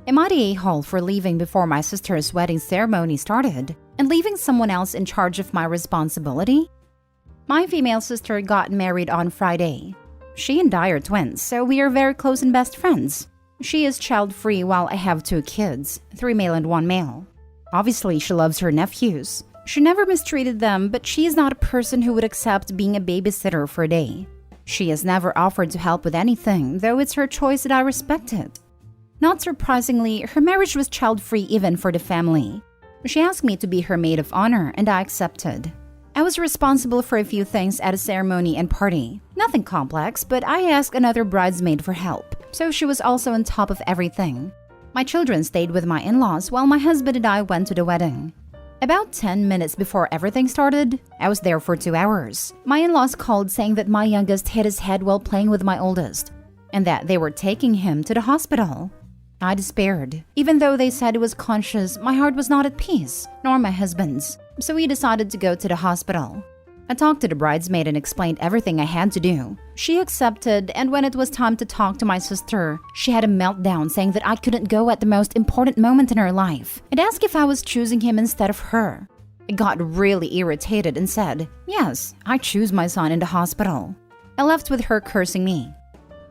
Am I the a-hole for leaving before my sister's wedding ceremony started and leaving someone else in charge of my responsibility? My female sister got married on Friday. She and I are twins, so we are very close and best friends. She is child-free while I have 2 kids, 3 male and 1 male. Obviously, she loves her nephews. She never mistreated them, but she is not a person who would accept being a babysitter for a day. She has never offered to help with anything, though it's her choice that I respect it. Not surprisingly, her marriage was child-free even for the family. She asked me to be her maid of honor, and I accepted. I was responsible for a few things at a ceremony and party. Nothing complex, but I asked another bridesmaid for help, so she was also on top of everything. My children stayed with my in-laws while my husband and I went to the wedding. About 10 minutes before everything started, I was there for 2 hours. My in-laws called saying that my youngest hit his head while playing with my oldest, and that they were taking him to the hospital. I despaired. Even though they said he was conscious, my heart was not at peace, nor my husband's, so we decided to go to the hospital. I talked to the bridesmaid and explained everything I had to do. She accepted, and when it was time to talk to my sister, she had a meltdown saying that I couldn't go at the most important moment in her life and asked if I was choosing him instead of her. I got really irritated and said, "Yes, I choose my son in the hospital." I left with her cursing me.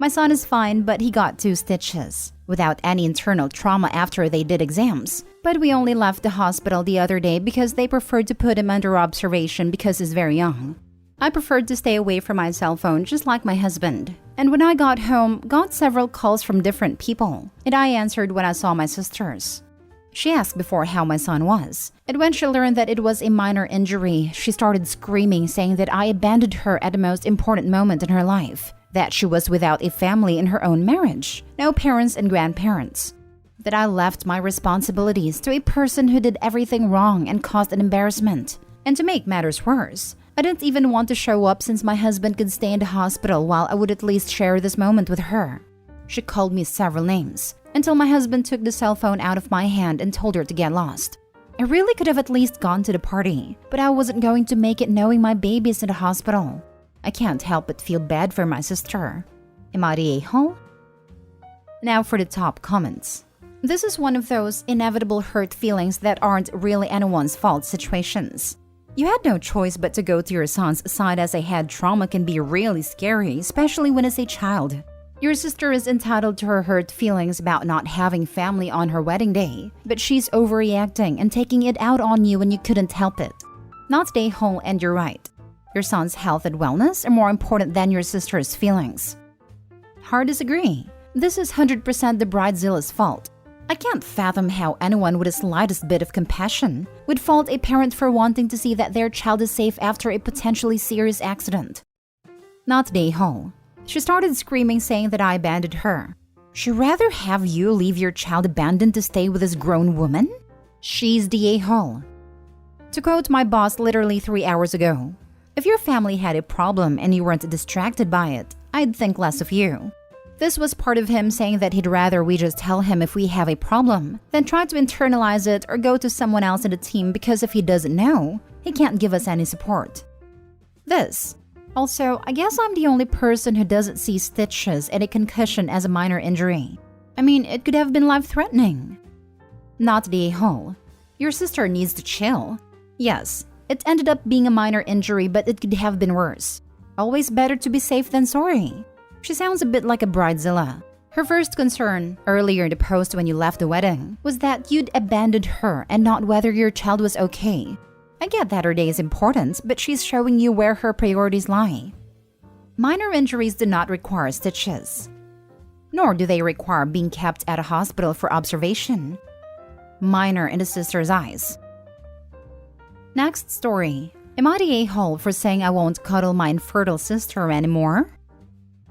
My son is fine, but he got 2 stitches, without any internal trauma after they did exams. But we only left the hospital the other day because they preferred to put him under observation because he's very young. I preferred to stay away from my cell phone just like my husband. And when I got home, got several calls from different people, and I answered when I saw my sisters. She asked before how my son was, and when she learned that it was a minor injury, she started screaming saying that I abandoned her at the most important moment in her life. That she was without a family in her own marriage, no parents and grandparents. That I left my responsibilities to a person who did everything wrong and caused an embarrassment. And to make matters worse, I didn't even want to show up since my husband could stay in the hospital while I would at least share this moment with her. She called me several names, until my husband took the cell phone out of my hand and told her to get lost. I really could have at least gone to the party, but I wasn't going to make it knowing my baby's in the hospital. I can't help but feel bad for my sister. Am I the a-hole? Now for the top comments. This is one of those inevitable hurt feelings that aren't really anyone's fault situations. You had no choice but to go to your son's side, as a head trauma can be really scary, especially when it's a child. Your sister is entitled to her hurt feelings about not having family on her wedding day, but she's overreacting and taking it out on you when you couldn't help it. Not the a-hole, and you're right. Your son's health and wellness are more important than your sister's feelings. Hard disagree. This is 100% the bridezilla's fault. I can't fathom how anyone with the slightest bit of compassion would fault a parent for wanting to see that their child is safe after a potentially serious accident. Not the a-hole. She started screaming saying that I abandoned her. She'd rather have you leave your child abandoned to stay with this grown woman? She's the a-hole. To quote my boss literally 3 hours ago, "If your family had a problem and you weren't distracted by it, I'd think less of you." This was part of him saying that he'd rather we just tell him if we have a problem than try to internalize it or go to someone else in the team, because if he doesn't know, he can't give us any support. This. Also, I guess I'm the only person who doesn't see stitches and a concussion as a minor injury. I mean, it could have been life-threatening. Not the a-hole. Your sister needs to chill. Yes, it ended up being a minor injury, but it could have been worse. Always better to be safe than sorry. She sounds a bit like a bridezilla. Her first concern, earlier in the post when you left the wedding, was that you'd abandoned her and not whether your child was okay. I get that her day is important, but she's showing you where her priorities lie. Minor injuries do not require stitches. Nor do they require being kept at a hospital for observation. Minor in the sister's eyes. Next story. Am I the a-hole for saying I won't cuddle my infertile sister anymore?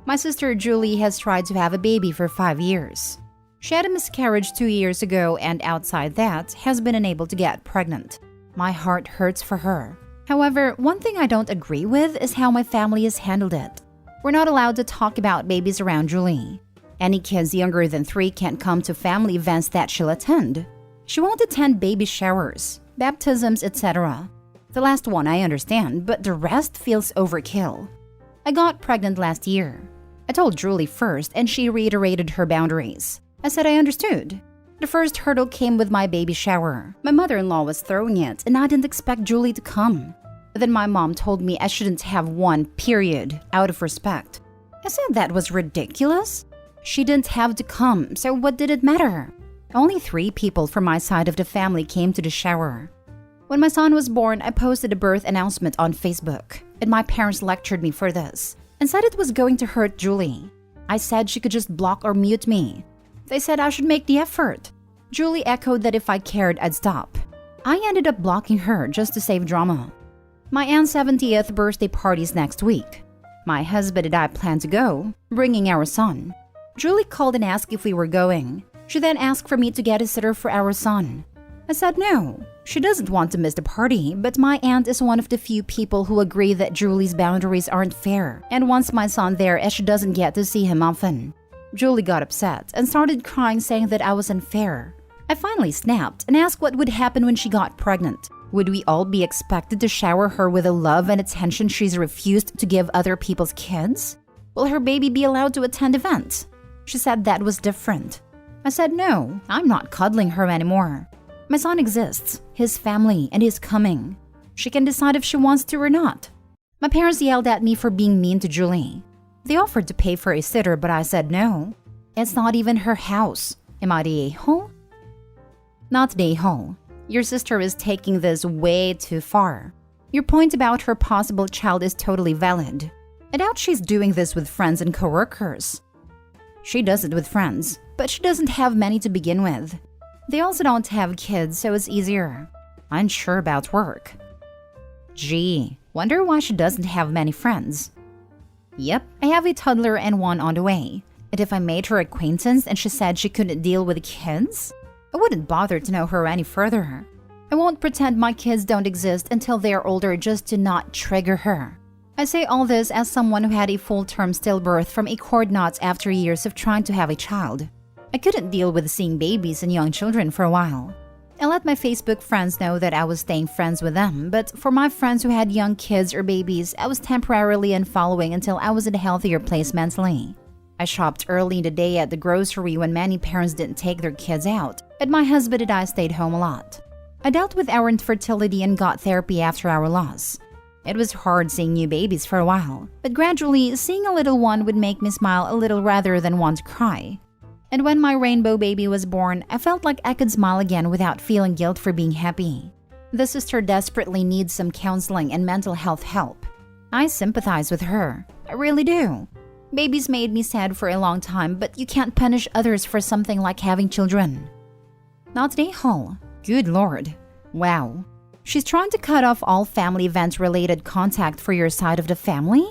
My sister Julie has tried to have a baby for 5 years. She had a miscarriage 2 years ago, and outside that, has been unable to get pregnant. My heart hurts for her. However, one thing I don't agree with is how my family has handled it. We're not allowed to talk about babies around Julie. Any kids younger than 3 can't come to family events that she'll attend. She won't attend baby showers, baptisms, etc. The last one I understand, but the rest feels overkill. I got pregnant last year. I told Julie first, and she reiterated her boundaries. I said I understood. The first hurdle came with my baby shower. My mother-in-law was throwing it, and I didn't expect Julie to come. Then my mom told me I shouldn't have one, period, out of respect. I said that was ridiculous. She didn't have to come, so what did it matter? Only 3 people from my side of the family came to the shower. When my son was born, I posted a birth announcement on Facebook, and my parents lectured me for this and said it was going to hurt Julie. I said she could just block or mute me. They said I should make the effort. Julie echoed that if I cared, I'd stop. I ended up blocking her just to save drama. My aunt's 70th birthday party's next week. My husband and I plan to go, bringing our son. Julie called and asked if we were going. She then asked for me to get a sitter for our son. I said no. She doesn't want to miss the party, but my aunt is one of the few people who agree that Julie's boundaries aren't fair and wants my son there as she doesn't get to see him often. Julie got upset and started crying, saying that I was unfair. I finally snapped and asked what would happen when she got pregnant. Would we all be expected to shower her with the love and attention she's refused to give other people's kids? Will her baby be allowed to attend events? She said that was different. I said no, I'm not cuddling her anymore. My son exists, his family, and he's coming. She can decide if she wants to or not. My parents yelled at me for being mean to Julie. They offered to pay for a sitter, but I said no. It's not even her house. Am I the a-hole? Not the a-hole. Your sister is taking this way too far. Your point about her possible child is totally valid. I doubt she's doing this with friends and coworkers. She does it with friends, but she doesn't have many to begin with. They also don't have kids, so it's easier. Unsure about work. Gee, wonder why she doesn't have many friends. Yep, I have a toddler and one on the way. And if I made her acquaintance and she said she couldn't deal with kids, I wouldn't bother to know her any further. I won't pretend my kids don't exist until they are older just to not trigger her. I say all this as someone who had a full-term stillbirth from a cord knot after years of trying to have a child. I couldn't deal with seeing babies and young children for a while. I let my Facebook friends know that I was staying friends with them, but for my friends who had young kids or babies, I was temporarily unfollowing until I was in a healthier place mentally. I shopped early in the day at the grocery when many parents didn't take their kids out, and my husband and I stayed home a lot. I dealt with our infertility and got therapy after our loss. It was hard seeing new babies for a while, but gradually, seeing a little one would make me smile a little rather than want to cry. And when my rainbow baby was born, I felt like I could smile again without feeling guilt for being happy. The sister desperately needs some counseling and mental health help. I sympathize with her. I really do. Babies made me sad for a long time, but you can't punish others for something like having children. Not the whole. Good Lord. Wow. She's trying to cut off all family event-related contact for your side of the family?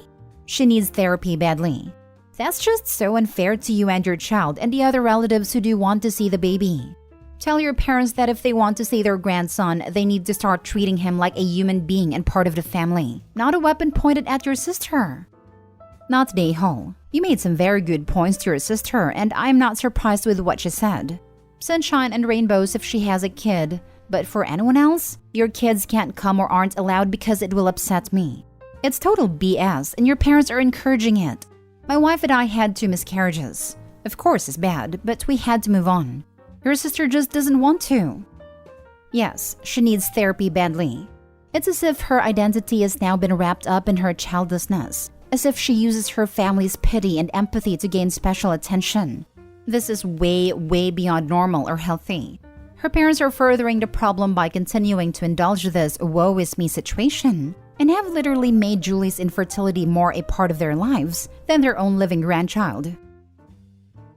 She needs therapy badly. That's just so unfair to you and your child and the other relatives who do want to see the baby. Tell your parents that if they want to see their grandson, they need to start treating him like a human being and part of the family, not a weapon pointed at your sister. Not the whole. You made some very good points to your sister, and I'm not surprised with what she said. Sunshine and rainbows if she has a kid, but for anyone else, your kids can't come or aren't allowed because it will upset me. It's total BS, and your parents are encouraging it. My wife and I had 2 miscarriages. Of course it's bad, but we had to move on. Your sister just doesn't want to. Yes, she needs therapy badly. It's as if her identity has now been wrapped up in her childlessness, as if she uses her family's pity and empathy to gain special attention. This is way, way beyond normal or healthy. Her parents are furthering the problem by continuing to indulge this woe is me situation and have literally made Julie's infertility more a part of their lives than their own living grandchild.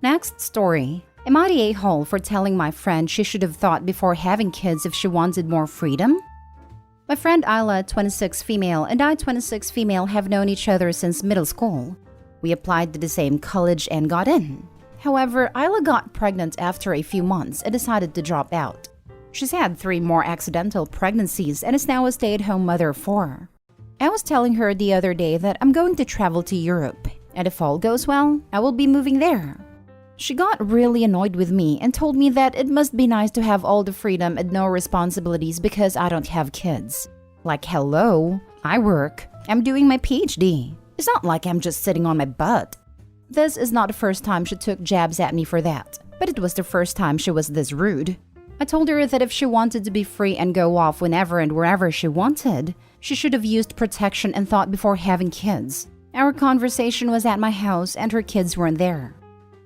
Next story. Am I the a-hole for telling my friend she should have thought before having kids if she wanted more freedom? My friend Isla, 26 female, and I, 26 female, have known each other since middle school. We applied to the same college and got in. However, Isla got pregnant after a few months and decided to drop out. She's had 3 more accidental pregnancies and is now a stay-at-home mother of 4. I was telling her the other day that I'm going to travel to Europe, and if all goes well, I will be moving there. She got really annoyed with me and told me that it must be nice to have all the freedom and no responsibilities because I don't have kids. Like, hello, I work. I'm doing my PhD. It's not like I'm just sitting on my butt. This is not the first time she took jabs at me for that, but it was the first time she was this rude. I told her that if she wanted to be free and go off whenever and wherever she wanted, she should have used protection and thought before having kids. Our conversation was at my house and her kids weren't there.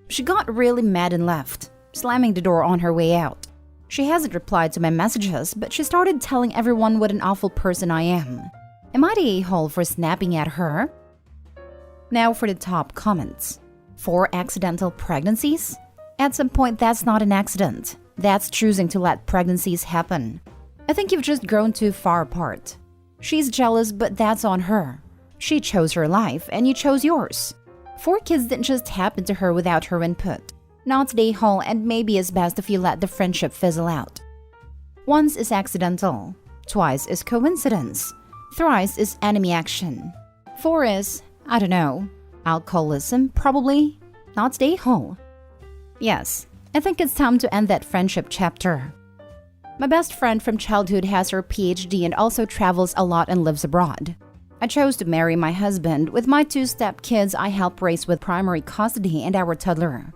She got really mad and left, slamming the door on her way out. She hasn't replied to my messages, but she started telling everyone what an awful person I am. Am I the a-hole for snapping at her? Now for the top comments. 4 accidental pregnancies? At some point, that's not an accident. That's choosing to let pregnancies happen. I think you've just grown too far apart. She's jealous, but that's on her. She chose her life, and you chose yours. 4 kids didn't just happen to her without her input. Not the whole, and maybe it's best if you let the friendship fizzle out. Once is accidental. Twice is coincidence. Thrice is enemy action. 4 is, I don't know, alcoholism, probably. Not the whole. Yes, I think it's time to end that friendship chapter. My best friend from childhood has her PhD and also travels a lot and lives abroad. I chose to marry my husband. With my 2 step kids, I help raise with primary custody and our toddler.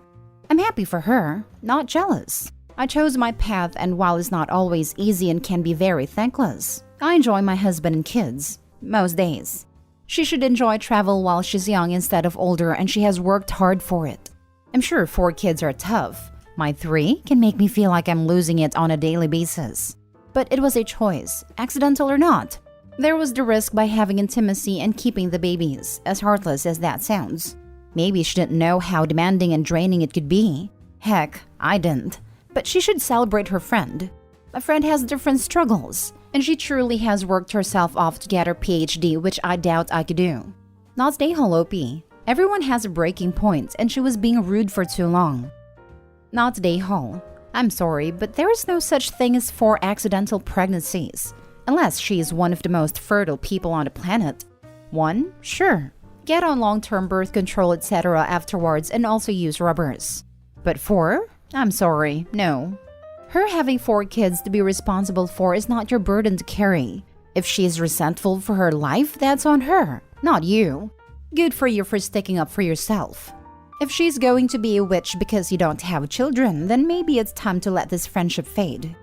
I'm happy for her, not jealous. I chose my path, and while it's not always easy and can be very thankless, I enjoy my husband and kids, most days. She should enjoy travel while she's young instead of older, and she has worked hard for it. I'm sure 4 kids are tough. My 3 can make me feel like I'm losing it on a daily basis. But it was a choice, accidental or not. There was the risk by having intimacy and keeping the babies, as heartless as that sounds. Maybe she didn't know how demanding and draining it could be. Heck, I didn't. But she should celebrate her friend. A friend has different struggles, and she truly has worked herself off to get her PhD, which I doubt I could do. Not stay holopy. Everyone has a breaking point, and she was being rude for too long. Not day hall. I'm sorry, but there is no such thing as 4 accidental pregnancies. Unless she is one of the most fertile people on the planet. 1? Sure. Get on long-term birth control, etc. afterwards and also use rubbers. But 4? I'm sorry, no. Her having 4 kids to be responsible for is not your burden to carry. If she is resentful for her life, that's on her, not you. Good for you for sticking up for yourself. If she's going to be a witch because you don't have children, then maybe it's time to let this friendship fade.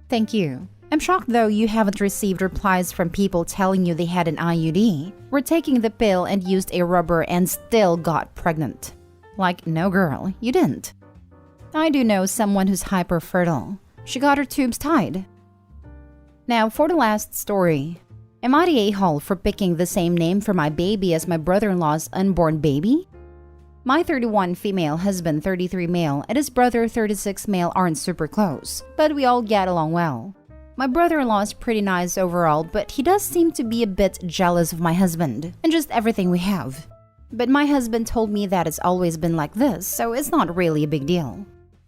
Thank you. I'm shocked though you haven't received replies from people telling you they had an IUD, were taking the pill and used a rubber and still got pregnant. Like, no girl, you didn't. I do know someone who's hyper-fertile. She got her tubes tied. Now for the last story. Am I the a-hole for picking the same name for my baby as my brother-in-law's unborn baby? My 31 female husband, 33 male, and his brother, 36 male aren't super close, but we all get along well. My brother-in-law is pretty nice overall, but he does seem to be a bit jealous of my husband and just everything we have. But my husband told me that it's always been like this, so it's not really a big deal.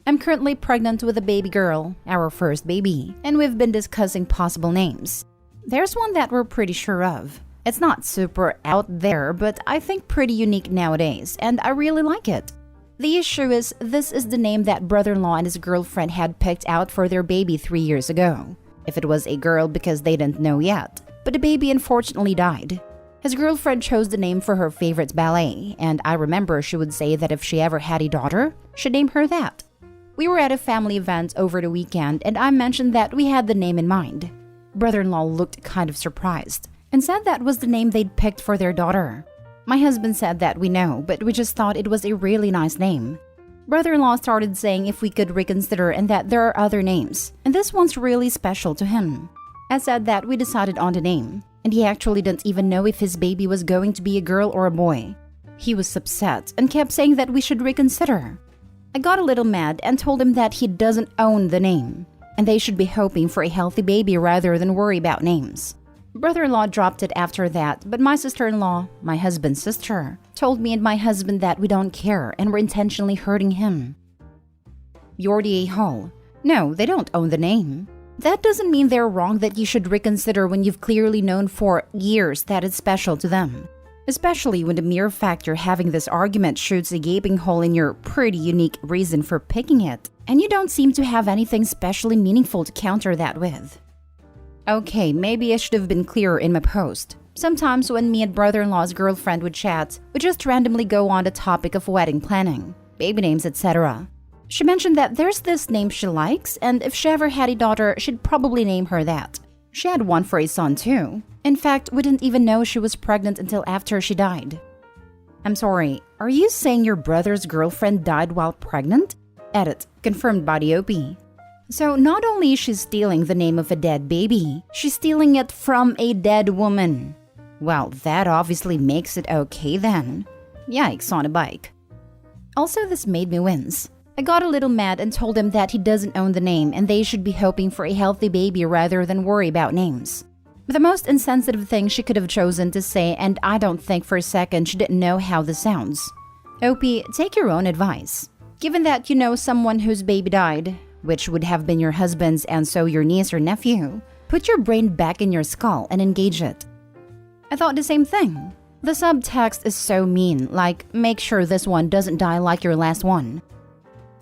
I'm currently pregnant with a baby girl, our first baby, and we've been discussing possible names. There's one that we're pretty sure of. It's not super out there, but I think pretty unique nowadays, and I really like it. The issue is, this is the name that brother-in-law and his girlfriend had picked out for their baby 3 years ago. If it was a girl because they didn't know yet, but the baby unfortunately died. His girlfriend chose the name for her favorite ballet, and I remember she would say that if she ever had a daughter, she'd name her that. We were at a family event over the weekend, and I mentioned that we had the name in mind. Brother-in-law looked kind of surprised and said that was the name they'd picked for their daughter. My husband said that we know, but we just thought it was a really nice name. Brother-in-law started saying if we could reconsider and that there are other names, and this one's really special to him. I said that we decided on the name, and he actually didn't even know if his baby was going to be a girl or a boy. He was upset and kept saying that we should reconsider. I got a little mad and told him that he doesn't own the name, and they should be hoping for a healthy baby rather than worry about names. Brother-in-law dropped it after that, but my sister-in-law, my husband's sister, told me and my husband that we don't care and we're intentionally hurting him. You're the a-hole. No, they don't own the name. That doesn't mean they're wrong that you should reconsider when you've clearly known for years that it's special to them. Especially when the mere fact you're having this argument shoots a gaping hole in your pretty unique reason for picking it, and you don't seem to have anything specially meaningful to counter that with. Okay, maybe I should have been clearer in my post. Sometimes when me and brother-in-law's girlfriend would chat, we just randomly go on the topic of wedding planning, baby names, etc. She mentioned that there's this name she likes, and if she ever had a daughter, she'd probably name her that. She had one for a son too. In fact, we didn't even know she was pregnant until after she died. I'm sorry, are you saying your brother's girlfriend died while pregnant? Edit, confirmed by the OP. So not only is she stealing the name of a dead baby, she's stealing it from a dead woman. Well, that obviously makes it okay then. Yikes on a bike. Also, this made me wince. I got a little mad and told him that he doesn't own the name and they should be hoping for a healthy baby rather than worry about names. The most insensitive thing she could have chosen to say, and I don't think for a second she didn't know how this sounds. OP, take your own advice. Given that you know someone whose baby died, which would have been your husband's and so your niece or nephew, put your brain back in your skull and engage it. I thought the same thing. The subtext is so mean, like, make sure this one doesn't die like your last one.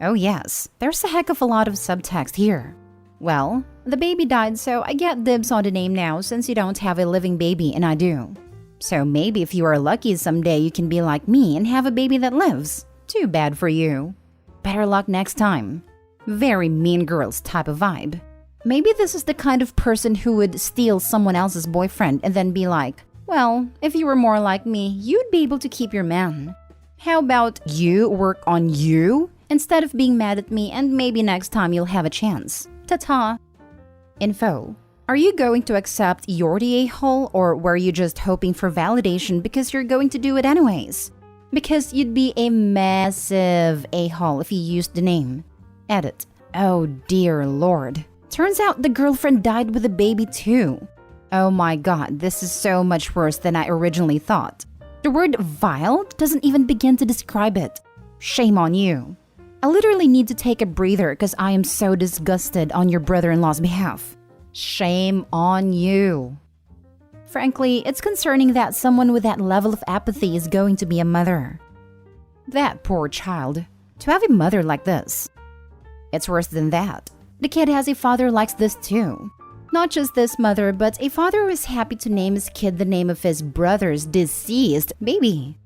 Oh yes, there's a heck of a lot of subtext here. Well, the baby died, so I get dibs on the name now since you don't have a living baby and I do. So maybe if you are lucky someday you can be like me and have a baby that lives. Too bad for you. Better luck next time. Very mean girls type of vibe. Maybe this is the kind of person who would steal someone else's boyfriend and then be like, well, if you were more like me, you'd be able to keep your man. How about you work on you instead of being mad at me and maybe next time you'll have a chance. Ta-ta. Info. Are you going to accept you're the a-hole or were you just hoping for validation because you're going to do it anyways? Because you'd be a massive a-hole if you used the name. Edit. Oh dear lord. Turns out the girlfriend died with a baby too. Oh my god, this is so much worse than I originally thought. The word vile doesn't even begin to describe it. Shame on you. I literally need to take a breather because I am so disgusted on your brother-in-law's behalf. Shame on you. Frankly, it's concerning that someone with that level of apathy is going to be a mother. That poor child. To have a mother like this. It's worse than that. The kid has a father like this too. Not just this mother, but a father who is happy to name his kid the name of his brother's deceased baby.